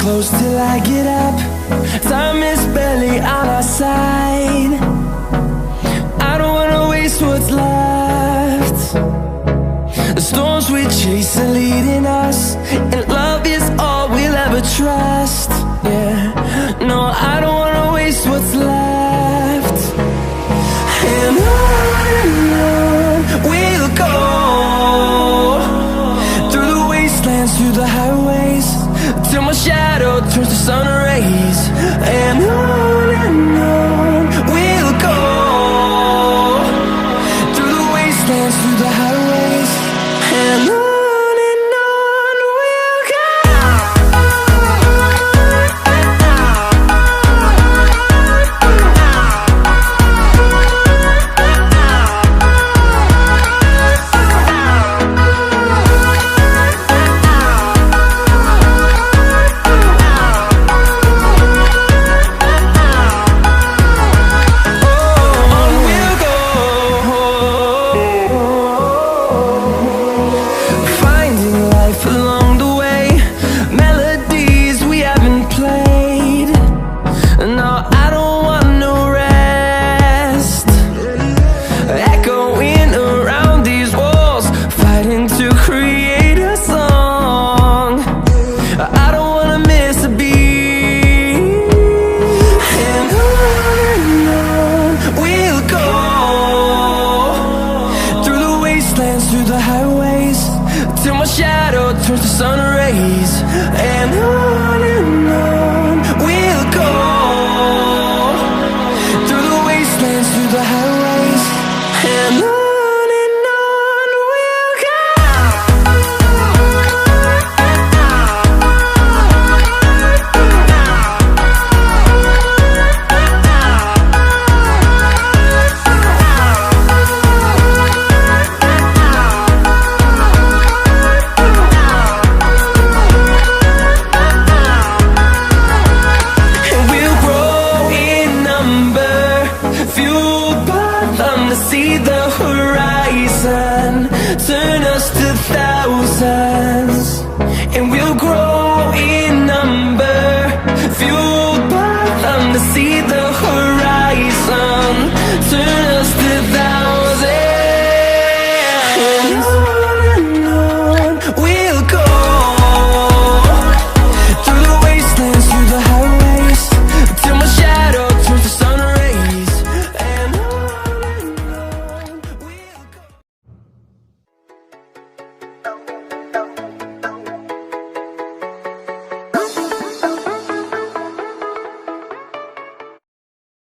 Close till I get up. Time is barely on our side. I don't wanna waste what's left. The storms we chase are leading us, and love is all we'll ever trust. Yeah, no, I don't wanna waste what's left. And on we'll go, through the wastelands, through the highways, till my shadow turns to sun rays. And on we'll go, through the wastelands, through the highways, and on we'll go. Through the highways, till my shadow turns to sun rays. And on we'll go, through the wastelands, through the highways, and on we'll go. See the horizon, turn us to thousands.